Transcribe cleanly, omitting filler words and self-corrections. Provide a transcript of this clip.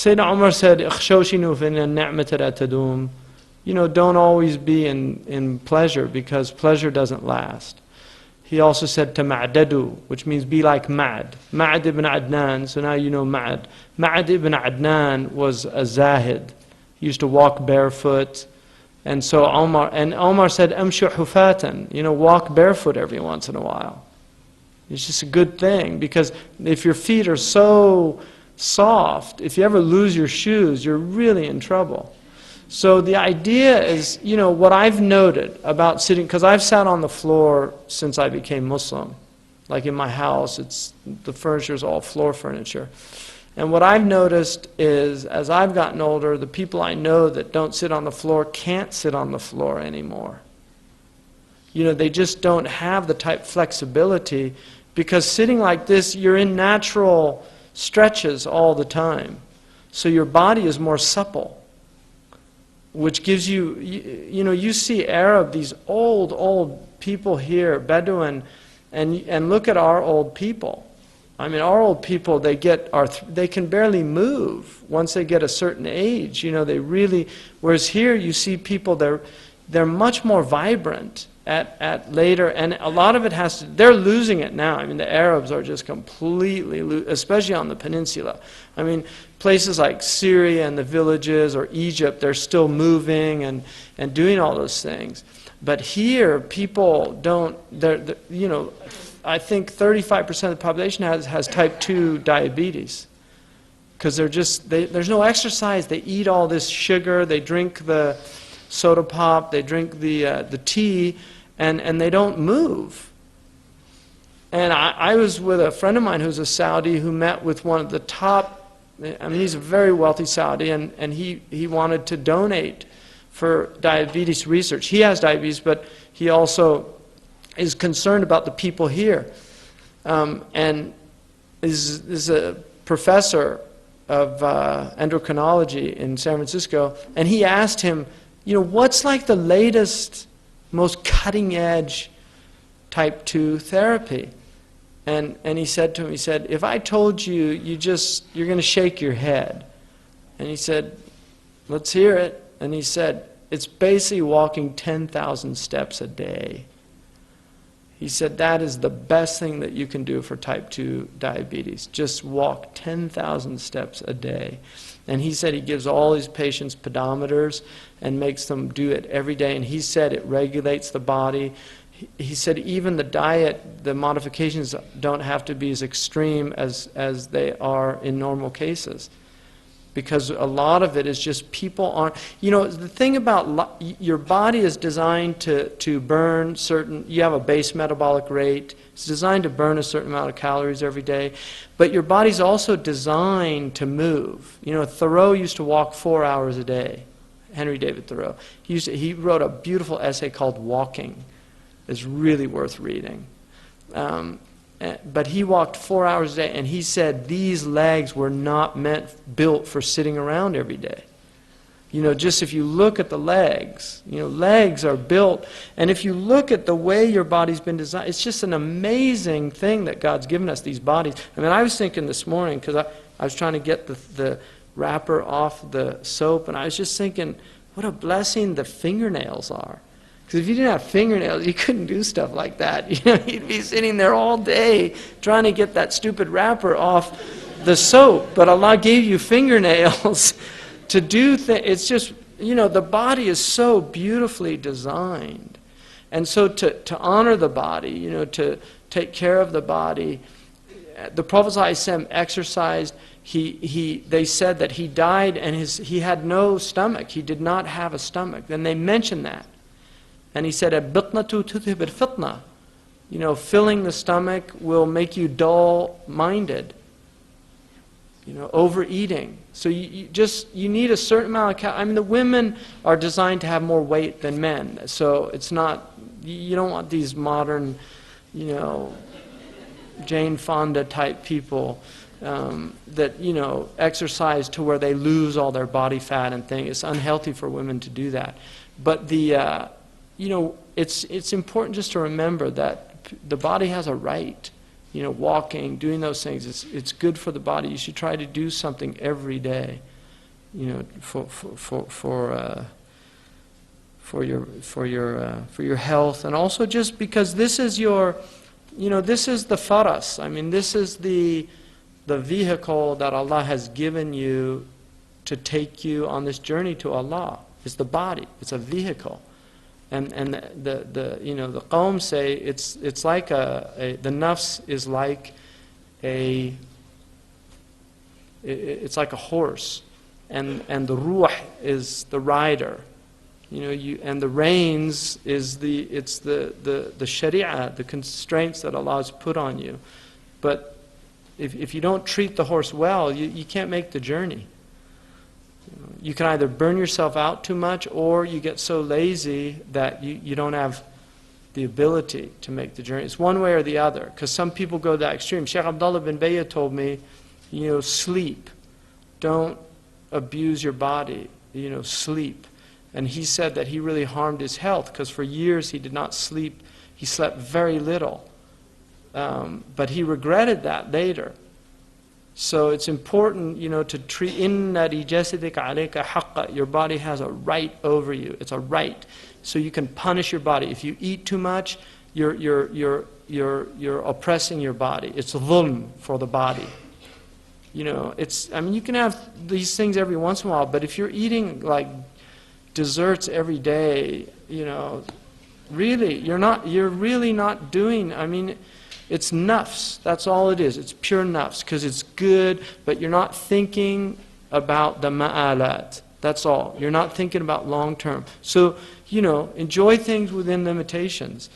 Sayyidina Umar said, "Ikhshawshinu fin an-ni'mata la tadum." You know, don't always be in pleasure, because pleasure doesn't last. He also said tama'dadu, which means be like Ma'ad. Ma'ad ibn Adnan, so now you know Ma'ad. Ma'ad ibn Adnan was a zahid. He used to walk barefoot. And so Omar said, "Amshu hufatan," you know, walk barefoot every once in a while. It's just a good thing, because if your feet are so soft, if you ever lose your shoes, you're really in trouble. So the idea is, you know, what I've noted about sitting, because I've sat on the floor since I became Muslim. Like in my house, the furniture is all floor furniture. And what I've noticed is, as I've gotten older, the people I know that don't sit on the floor can't sit on the floor anymore. You know, they just don't have the type flexibility, because sitting like this, you're in natural stretches all the time. So your body is more supple, which gives you, you know, you see these old people here, Bedouin, and look at our old people. I mean, our old people, they can barely move once they get a certain age. You know, they really, whereas here you see people, they're much more vibrant at later, and a lot of it they're losing it now. I mean, the Arabs are just completely, especially on the peninsula. I mean, places like Syria and the villages, or Egypt, they're still moving and doing all those things. But here, people don't, you know, I think 35% of the population has type 2 diabetes. Because there's no exercise. They eat all this sugar, they drink the soda pop, they drink the tea, and they don't move. And I was with a friend of mine who's a Saudi, who met with one of the top, I mean, he's a very wealthy Saudi, and he wanted to donate for diabetes research. He has diabetes, but he also is concerned about the people here. And is a professor of endocrinology in San Francisco, and he asked him, you know, what's like the latest, most cutting-edge type 2 therapy? And he said to him, he said, if I told you, you're going to shake your head. And he said, let's hear it. And he said, it's basically walking 10,000 steps a day. He said, that is the best thing that you can do for type 2 diabetes. Just walk 10,000 steps a day. And he said he gives all his patients pedometers and makes them do it every day. And he said it regulates the body. He said even the diet, the modifications don't have to be as extreme as they are in normal cases. Because a lot of it is just people aren't, you know, the thing about your body is designed to burn certain, you have a base metabolic rate, it's designed to burn a certain amount of calories every day, but your body's also designed to move. You know, Thoreau used to walk 4 hours a day, Henry David Thoreau. He wrote a beautiful essay called Walking. It's really worth reading. But he walked 4 hours a day, and he said these legs were not built for sitting around every day. You know, just if you look at the legs, you know, legs are built, and if you look at the way your body's been designed, it's just an amazing thing that God's given us, these bodies. I mean, I was thinking this morning, because I was trying to get the wrapper off the soap, and I was just thinking, what a blessing the fingernails are. Because if you didn't have fingernails, you couldn't do stuff like that. You know, you'd be sitting there all day trying to get that stupid wrapper off the soap. But Allah gave you fingernails to do things. It's just, you know, the body is so beautifully designed. And so to honor the body, you know, to take care of the body, the Prophet ﷺ exercised. They said that he died and he had no stomach. He did not have a stomach. Then they mentioned that. And he said, "Al-bitnatu tudhib al-fitna." You know, filling the stomach will make you dull-minded. You know, overeating. So you need a certain amount of calories. I mean, the women are designed to have more weight than men. So it's not, you don't want these modern, you know, Jane Fonda type people that, you know, exercise to where they lose all their body fat and things. It's unhealthy for women to do that. But you know, it's important just to remember that the body has a right you know, walking, doing those things. It's good for the body. You should try to do something every day, you know, for your health, and also just because this is your, you know, this is the faras. I mean, this is the vehicle that Allah has given you to take you on this journey to Allah. It's the body. It's a vehicle. And the you know, the Qawm say it's like the nafs is like it's like a horse, and the ruh is the rider, you know, and the reins is the sharia, the constraints that Allah has put on you. But if you don't treat the horse well, you can't make the journey. You can either burn yourself out too much, or you get so lazy that you don't have the ability to make the journey. It's one way or the other, because some people go that extreme. Sheikh Abdullah bin Bayya told me, you know, sleep. Don't abuse your body, you know, sleep. And he said that he really harmed his health, because for years he did not sleep. He slept very little. But he regretted that later. So it's important, you know, to treat, inna li jasadika alayka haqqa. Your body has a right over you. It's a right. So you can punish your body. If you eat too much, you're oppressing your body. It's dhulm for the body. You know, I mean, you can have these things every once in a while, but if you're eating like desserts every day, you know, really, you're really not doing, I mean, it's nafs, that's all it is. It's pure nafs, because it's good, but you're not thinking about the ma'alat. That's all. You're not thinking about long term. So, you know, enjoy things within limitations.